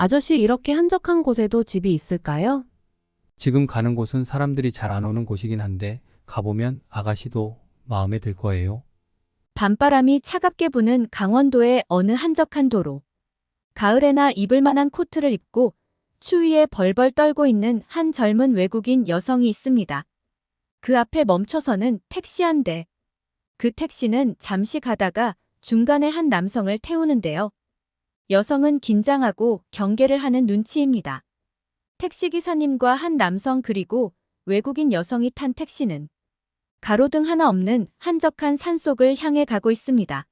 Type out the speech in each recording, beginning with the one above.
아저씨 이렇게 한적한 곳에도 집이 있을까요? 지금 가는 곳은 사람들이 잘 안 오는 곳이긴 한데 가보면 아가씨도 마음에 들 거예요. 밤바람이 차갑게 부는 강원도의 어느 한적한 도로. 가을에나 입을 만한 코트를 입고 추위에 벌벌 떨고 있는 한 젊은 외국인 여성이 있습니다. 그 앞에 멈춰서는 택시 한 대. 그 택시는 잠시 가다가 중간에 한 남성을 태우는데요. 여성은 긴장하고 경계를 하는 눈치입니다. 택시기사님과 한 남성 그리고 외국인 여성이 탄 택시는 가로등 하나 없는 한적한 산속을 향해 가고 있습니다.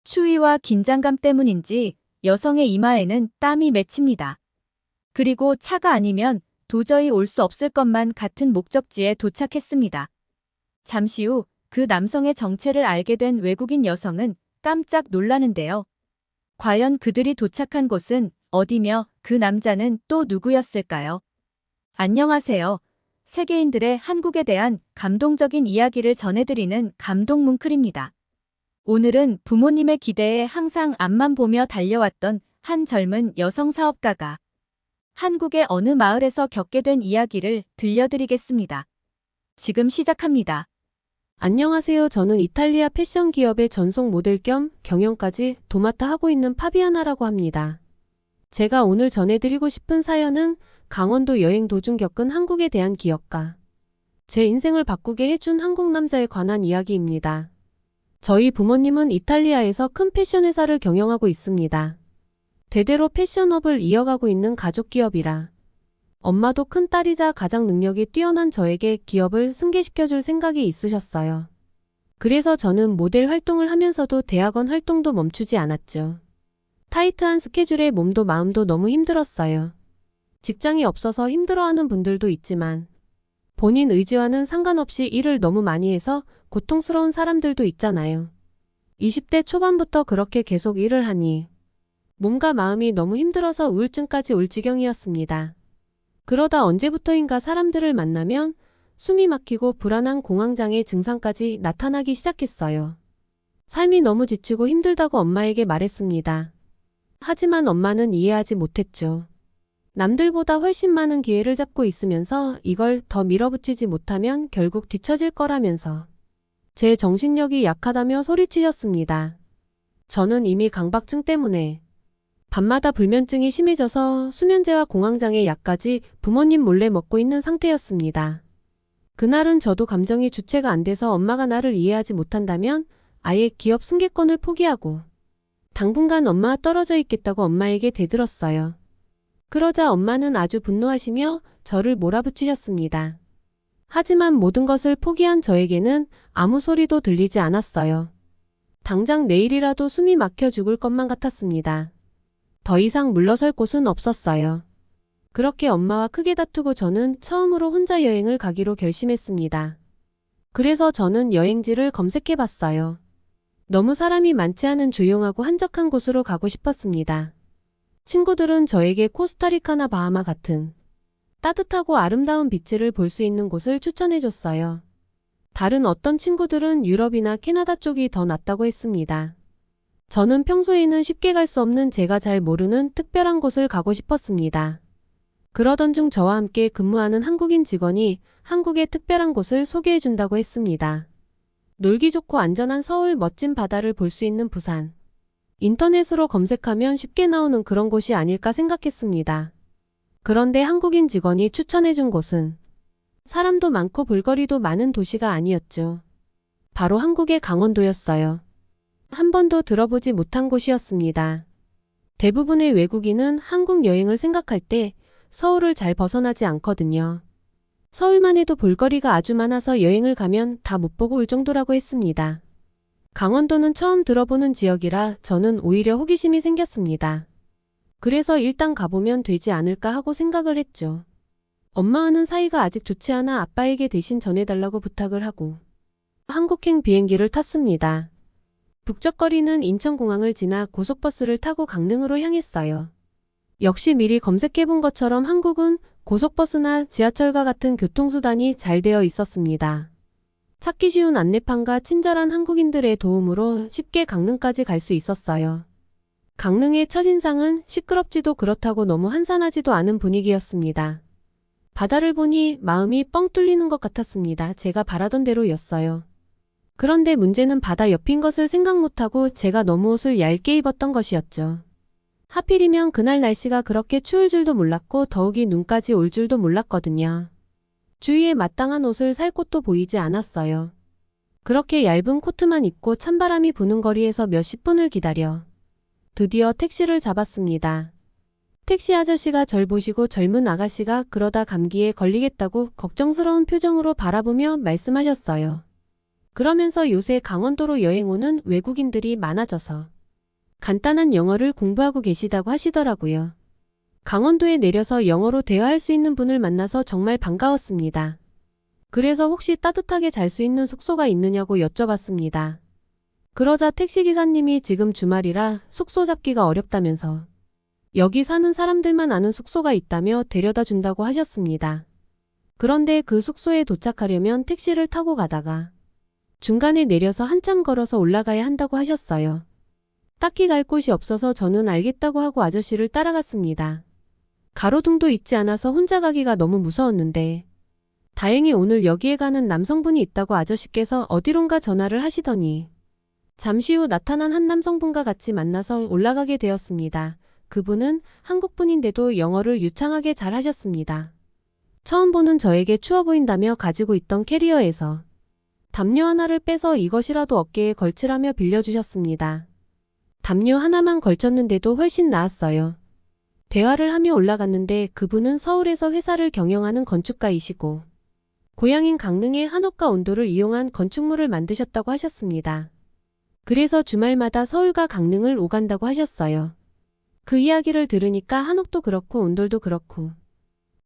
추위와 긴장감 때문인지 여성의 이마에는 땀이 맺힙니다. 그리고 차가 아니면 도저히 올 수 없을 것만 같은 목적지에 도착했습니다. 잠시 후 그 남성의 정체를 알게 된 외국인 여성은 깜짝 놀라는데요. 과연 그들이 도착한 곳은 어디며 그 남자는 또 누구였을까요? 안녕하세요. 세계인들의 한국에 대한 감동적인 이야기를 전해드리는 감동 뭉클입니다. 오늘은 부모님의 기대에 항상 앞만 보며 달려왔던 한 젊은 여성 사업가가 한국의 어느 마을에서 겪게 된 이야기를 들려드리겠습니다. 지금 시작합니다. 안녕하세요. 저는 이탈리아 패션 기업의 전속 모델 겸 경영까지 도맡아 하고 있는 파비아나라고 합니다. 제가 오늘 전해드리고 싶은 사연은 강원도 여행 도중 겪은 한국에 대한 기억과 제 인생을 바꾸게 해준 한국 남자에 관한 이야기입니다. 저희 부모님은 이탈리아에서 큰 패션 회사를 경영하고 있습니다. 대대로 패션업을 이어가고 있는 가족 기업이라 엄마도 큰 딸이자 가장 능력이 뛰어난 저에게 기업을 승계시켜줄 생각이 있으셨어요. 그래서 저는 모델 활동을 하면서도 대학원 활동도 멈추지 않았죠. 타이트한 스케줄에 몸도 마음도 너무 힘들었어요. 직장이 없어서 힘들어하는 분들도 있지만 본인 의지와는 상관없이 일을 너무 많이 해서 고통스러운 사람들도 있잖아요. 20대 초반부터 그렇게 계속 일을 하니 몸과 마음이 너무 힘들어서 우울증까지 올 지경이었습니다. 그러다 언제부터인가 사람들을 만나면 숨이 막히고 불안한 공황장애 증상까지 나타나기 시작했어요. 삶이 너무 지치고 힘들다고 엄마에게 말했습니다. 하지만 엄마는 이해하지 못했죠. 남들보다 훨씬 많은 기회를 잡고 있으면서 이걸 더 밀어붙이지 못하면 결국 뒤처질 거라면서 제 정신력이 약하다며 소리치셨습니다. 저는 이미 강박증 때문에 밤마다 불면증이 심해져서 수면제와 공황장애 약까지 부모님 몰래 먹고 있는 상태였습니다. 그날은 저도 감정이 주체가 안 돼서 엄마가 나를 이해하지 못한다면 아예 기업 승계권을 포기하고 당분간 엄마와 떨어져 있겠다고 엄마에게 대들었어요. 그러자 엄마는 아주 분노하시며 저를 몰아붙이셨습니다. 하지만 모든 것을 포기한 저에게는 아무 소리도 들리지 않았어요. 당장 내일이라도 숨이 막혀 죽을 것만 같았습니다. 더 이상 물러설 곳은 없었어요. 그렇게 엄마와 크게 다투고 저는 처음으로 혼자 여행을 가기로 결심했습니다. 그래서 저는 여행지를 검색해봤어요. 너무 사람이 많지 않은 조용하고 한적한 곳으로 가고 싶었습니다. 친구들은 저에게 코스타리카나 바하마 같은 따뜻하고 아름다운 비치를 볼 수 있는 곳을 추천해줬어요. 다른 어떤 친구들은 유럽이나 캐나다 쪽이 더 낫다고 했습니다. 저는 평소에는 쉽게 갈 수 없는 제가 잘 모르는 특별한 곳을 가고 싶었습니다. 그러던 중 저와 함께 근무하는 한국인 직원이 한국의 특별한 곳을 소개해준다고 했습니다. 놀기 좋고 안전한 서울, 멋진 바다를 볼 수 있는 부산. 인터넷으로 검색하면 쉽게 나오는 그런 곳이 아닐까 생각했습니다. 그런데 한국인 직원이 추천해준 곳은 사람도 많고 볼거리도 많은 도시가 아니었죠. 바로 한국의 강원도였어요. 한 번도 들어보지 못한 곳이었습니다. 대부분의 외국인은 한국 여행을 생각할 때 서울을 잘 벗어나지 않거든요. 서울만 해도 볼거리가 아주 많아서 여행을 가면 다 못 보고 올 정도라고 했습니다. 강원도는 처음 들어보는 지역이라 저는 오히려 호기심이 생겼습니다. 그래서 일단 가보면 되지 않을까 하고 생각을 했죠. 엄마와는 사이가 아직 좋지 않아 아빠에게 대신 전해달라고 부탁을 하고 한국행 비행기를 탔습니다. 북적거리는 인천공항을 지나 고속버스를 타고 강릉으로 향했어요. 역시 미리 검색해본 것처럼 한국은 고속버스나 지하철과 같은 교통수단이 잘 되어 있었습니다. 찾기 쉬운 안내판과 친절한 한국인들의 도움으로 쉽게 강릉까지 갈 수 있었어요. 강릉의 첫인상은 시끄럽지도 그렇다고 너무 한산하지도 않은 분위기였습니다. 바다를 보니 마음이 뻥 뚫리는 것 같았습니다. 제가 바라던 대로였어요. 그런데 문제는 바다 옆인 것을 생각 못하고 제가 너무 옷을 얇게 입었던 것이었죠. 하필이면 그날 날씨가 그렇게 추울 줄도 몰랐고 더욱이 눈까지 올 줄도 몰랐거든요. 주위에 마땅한 옷을 살 곳도 보이지 않았어요. 그렇게 얇은 코트만 입고 찬바람이 부는 거리에서 몇십 분을 기다려 드디어 택시를 잡았습니다. 택시 아저씨가 절 보시고 젊은 아가씨가 그러다 감기에 걸리겠다고 걱정스러운 표정으로 바라보며 말씀하셨어요. 그러면서 요새 강원도로 여행 오는 외국인들이 많아져서 간단한 영어를 공부하고 계시다고 하시더라고요. 강원도에 내려서 영어로 대화할 수 있는 분을 만나서 정말 반가웠습니다. 그래서 혹시 따뜻하게 잘 수 있는 숙소가 있느냐고 여쭤봤습니다. 그러자 택시기사님이 지금 주말이라 숙소 잡기가 어렵다면서 여기 사는 사람들만 아는 숙소가 있다며 데려다 준다고 하셨습니다. 그런데 그 숙소에 도착하려면 택시를 타고 가다가 중간에 내려서 한참 걸어서 올라가야 한다고 하셨어요. 딱히 갈 곳이 없어서 저는 알겠다고 하고 아저씨를 따라갔습니다. 가로등도 있지 않아서 혼자 가기가 너무 무서웠는데 다행히 오늘 여기에 가는 남성분이 있다고 아저씨께서 어디론가 전화를 하시더니 잠시 후 나타난 한 남성분과 같이 만나서 올라가게 되었습니다. 그분은 한국분인데도 영어를 유창하게 잘 하셨습니다. 처음 보는 저에게 추워 보인다며 가지고 있던 캐리어에서 담요 하나를 빼서 이것이라도 어깨에 걸치라며 빌려주셨습니다. 담요 하나만 걸쳤는데도 훨씬 나았어요. 대화를 하며 올라갔는데 그분은 서울에서 회사를 경영하는 건축가이시고 고향인 강릉의 한옥과 온도를 이용한 건축물을 만드셨다고 하셨습니다. 그래서 주말마다 서울과 강릉을 오간다고 하셨어요. 그 이야기를 들으니까 한옥도 그렇고 온돌도 그렇고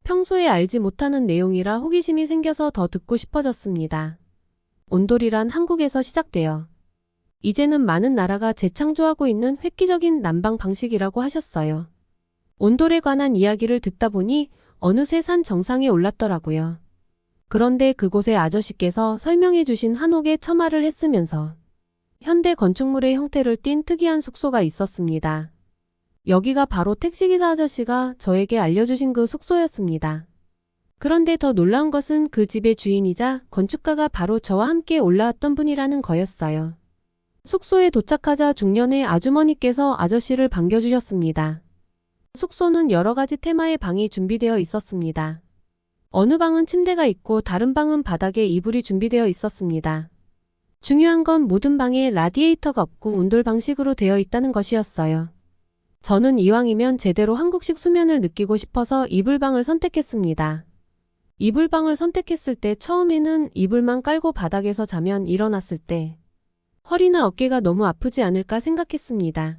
평소에 알지 못하는 내용이라 호기심이 생겨서 더 듣고 싶어졌습니다. 온돌이란 한국에서 시작되어 이제는 많은 나라가 재창조하고 있는 획기적인 난방 방식이라고 하셨어요. 온돌에 관한 이야기를 듣다 보니 어느새 산 정상에 올랐더라고요. 그런데 그곳의 아저씨께서 설명해 주신 한옥에 첨화를 했으면서 현대 건축물의 형태를 띤 특이한 숙소가 있었습니다. 여기가 바로 택시기사 아저씨가 저에게 알려주신 그 숙소였습니다. 그런데 더 놀라운 것은 그 집의 주인이자 건축가가 바로 저와 함께 올라왔던 분이라는 거였어요. 숙소에 도착하자 중년의 아주머니께서 아저씨를 반겨주셨습니다. 숙소는 여러 가지 테마의 방이 준비되어 있었습니다. 어느 방은 침대가 있고 다른 방은 바닥에 이불이 준비되어 있었습니다. 중요한 건 모든 방에 라디에이터가 없고 온돌 방식으로 되어 있다는 것이었어요. 저는 이왕이면 제대로 한국식 수면을 느끼고 싶어서 이불방을 선택했습니다. 이불방을 선택했을 때 처음에는 이불만 깔고 바닥에서 자면 일어났을 때 허리나 어깨가 너무 아프지 않을까 생각했습니다.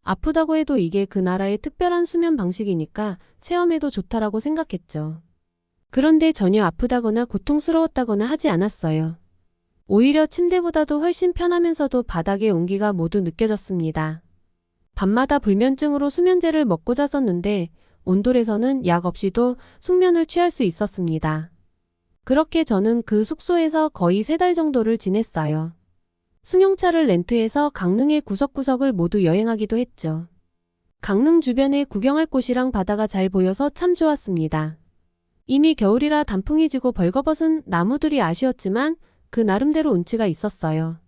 아프다고 해도 이게 그 나라의 특별한 수면 방식이니까 체험해도 좋다라고 생각했죠. 그런데 전혀 아프다거나 고통스러웠다거나 하지 않았어요. 오히려 침대보다도 훨씬 편하면서도 바닥의 온기가 모두 느껴졌습니다. 밤마다 불면증으로 수면제를 먹고 잤었는데 온돌에서는 약 없이도 숙면을 취할 수 있었습니다. 그렇게 저는 그 숙소에서 거의 3달 정도를 지냈어요. 승용차를 렌트해서 강릉의 구석구석을 모두 여행하기도 했죠. 강릉 주변에 구경할 곳이랑 바다가 잘 보여서 참 좋았습니다. 이미 겨울이라 단풍이 지고 벌거벗은 나무들이 아쉬웠지만 그 나름대로 운치가 있었어요.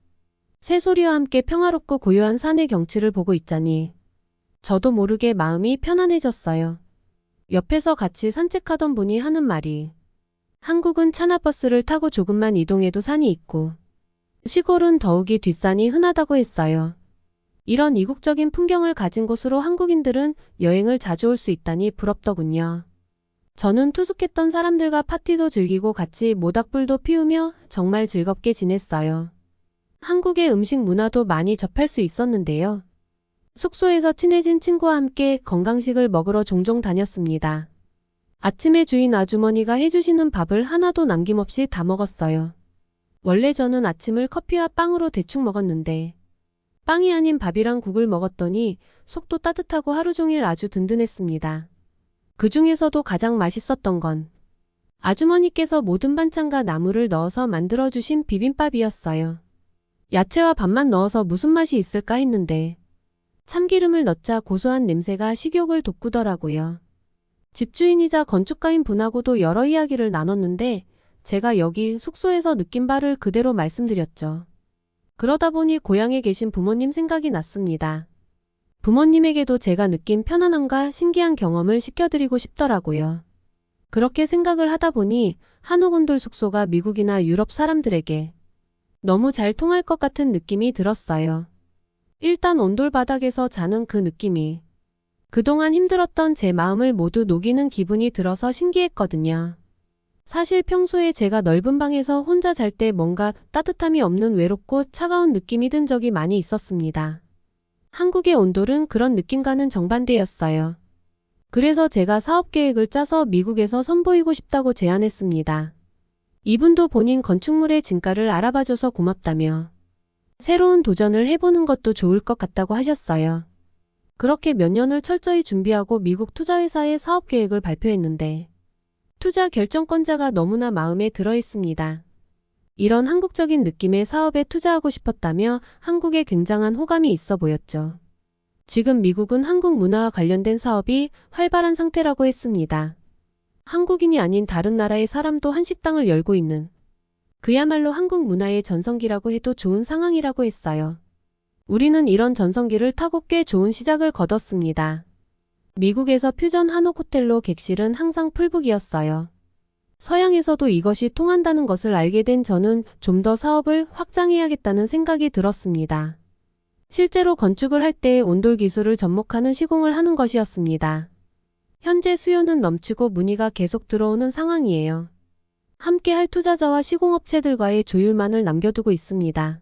새소리와 함께 평화롭고 고요한 산의 경치를 보고 있자니 저도 모르게 마음이 편안해졌어요. 옆에서 같이 산책하던 분이 하는 말이 한국은 차나버스를 타고 조금만 이동해도 산이 있고 시골은 더욱이 뒷산이 흔하다고 했어요. 이런 이국적인 풍경을 가진 곳으로 한국인들은 여행을 자주 올 수 있다니 부럽더군요. 저는 투숙했던 사람들과 파티도 즐기고 같이 모닥불도 피우며 정말 즐겁게 지냈어요. 한국의 음식 문화도 많이 접할 수 있었는데요. 숙소에서 친해진 친구와 함께 건강식을 먹으러 종종 다녔습니다. 아침에 주인 아주머니가 해주시는 밥을 하나도 남김없이 다 먹었어요. 원래 저는 아침을 커피와 빵으로 대충 먹었는데 빵이 아닌 밥이랑 국을 먹었더니 속도 따뜻하고 하루 종일 아주 든든했습니다. 그 중에서도 가장 맛있었던 건 아주머니께서 모든 반찬과 나물을 넣어서 만들어주신 비빔밥이었어요. 야채와 밥만 넣어서 무슨 맛이 있을까 했는데 참기름을 넣자 고소한 냄새가 식욕을 돋구더라고요. 집주인이자 건축가인 분하고도 여러 이야기를 나눴는데 제가 여기 숙소에서 느낀 바를 그대로 말씀드렸죠. 그러다 보니 고향에 계신 부모님 생각이 났습니다. 부모님에게도 제가 느낀 편안함과 신기한 경험을 시켜드리고 싶더라고요. 그렇게 생각을 하다 보니 한옥온돌 숙소가 미국이나 유럽 사람들에게 너무 잘 통할 것 같은 느낌이 들었어요. 일단 온돌 바닥에서 자는 그 느낌이 그동안 힘들었던 제 마음을 모두 녹이는 기분이 들어서 신기했거든요. 사실 평소에 제가 넓은 방에서 혼자 잘 때 뭔가 따뜻함이 없는 외롭고 차가운 느낌이 든 적이 많이 있었습니다. 한국의 온돌은 그런 느낌과는 정반대였어요. 그래서 제가 사업 계획을 짜서 미국에서 선보이고 싶다고 제안했습니다. 이분도 본인 건축물의 진가를 알아봐줘서 고맙다며 새로운 도전을 해보는 것도 좋을 것 같다고 하셨어요. 그렇게 몇 년을 철저히 준비하고 미국 투자회사의 사업 계획을 발표했는데 투자 결정권자가 너무나 마음에 들어 있습니다. 이런 한국적인 느낌의 사업에 투자하고 싶었다며 한국에 굉장한 호감이 있어 보였죠. 지금 미국은 한국 문화와 관련된 사업이 활발한 상태라고 했습니다. 한국인이 아닌 다른 나라의 사람도 한식당을 열고 있는 그야말로 한국 문화의 전성기라고 해도 좋은 상황이라고 했어요. 우리는 이런 전성기를 타고 꽤 좋은 시작을 거뒀습니다. 미국에서 퓨전 한옥 호텔로 객실은 항상 풀북이었어요. 서양에서도 이것이 통한다는 것을 알게 된 저는 좀 더 사업을 확장해야겠다는 생각이 들었습니다. 실제로 건축을 할 때 온돌 기술을 접목하는 시공을 하는 것이었습니다. 현재 수요는 넘치고 문의가 계속 들어오는 상황이에요. 함께할 투자자와 시공업체들과의 조율만을 남겨두고 있습니다.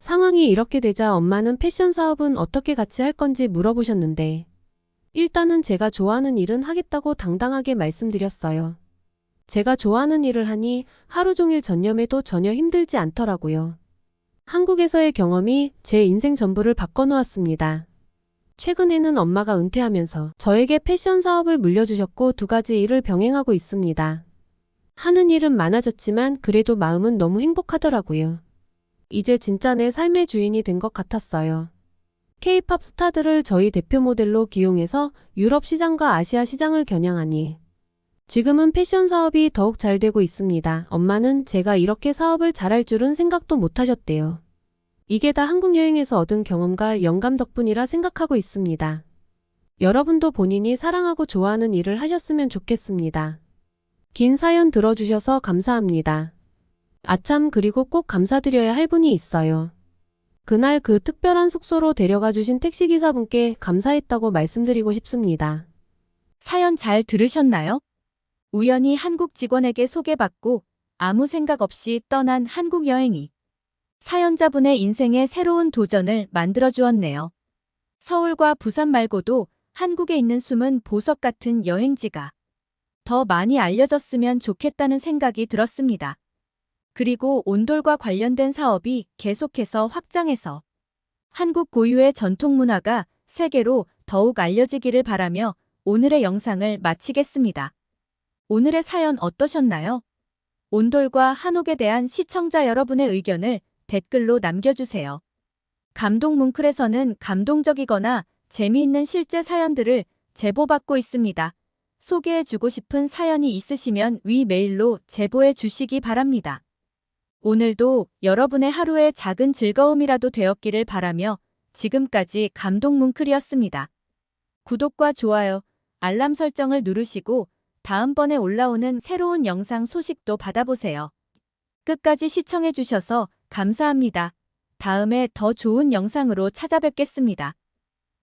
상황이 이렇게 되자 엄마는 패션 사업은 어떻게 같이 할 건지 물어보셨는데 일단은 제가 좋아하는 일은 하겠다고 당당하게 말씀드렸어요. 제가 좋아하는 일을 하니 하루 종일 전념해도 전혀 힘들지 않더라고요. 한국에서의 경험이 제 인생 전부를 바꿔놓았습니다. 최근에는 엄마가 은퇴하면서 저에게 패션 사업을 물려주셨고 2가지 일을 병행하고 있습니다. 하는 일은 많아졌지만 그래도 마음은 너무 행복하더라고요. 이제 진짜 내 삶의 주인이 된 것 같았어요. K-팝 스타들을 저희 대표 모델로 기용해서 유럽 시장과 아시아 시장을 겨냥하니 지금은 패션 사업이 더욱 잘 되고 있습니다. 엄마는 제가 이렇게 사업을 잘할 줄은 생각도 못 하셨대요. 이게 다 한국 여행에서 얻은 경험과 영감 덕분이라 생각하고 있습니다. 여러분도 본인이 사랑하고 좋아하는 일을 하셨으면 좋겠습니다. 긴 사연 들어주셔서 감사합니다. 아참, 그리고 꼭 감사드려야 할 분이 있어요. 그날 그 특별한 숙소로 데려가 주신 택시기사분께 감사했다고 말씀드리고 싶습니다. 사연 잘 들으셨나요? 우연히 한국 직원에게 소개받고 아무 생각 없이 떠난 한국 여행이 사연자분의 인생에 새로운 도전을 만들어 주었네요. 서울과 부산 말고도 한국에 있는 숨은 보석 같은 여행지가 더 많이 알려졌으면 좋겠다는 생각이 들었습니다. 그리고 온돌과 관련된 사업이 계속해서 확장해서 한국 고유의 전통 문화가 세계로 더욱 알려지기를 바라며 오늘의 영상을 마치겠습니다. 오늘의 사연 어떠셨나요? 온돌과 한옥에 대한 시청자 여러분의 의견을 댓글로 남겨주세요. 감동뭉클에서는 감동적이거나 재미있는 실제 사연들을 제보받고 있습니다. 소개해주고 싶은 사연이 있으시면 위 메일로 제보해 주시기 바랍니다. 오늘도 여러분의 하루의 작은 즐거움이라도 되었기를 바라며 지금까지 감동뭉클이었습니다. 구독과 좋아요, 알람 설정을 누르시고 다음번에 올라오는 새로운 영상 소식도 받아보세요. 끝까지 시청해주셔서 감사합니다. 다음에 더 좋은 영상으로 찾아뵙겠습니다.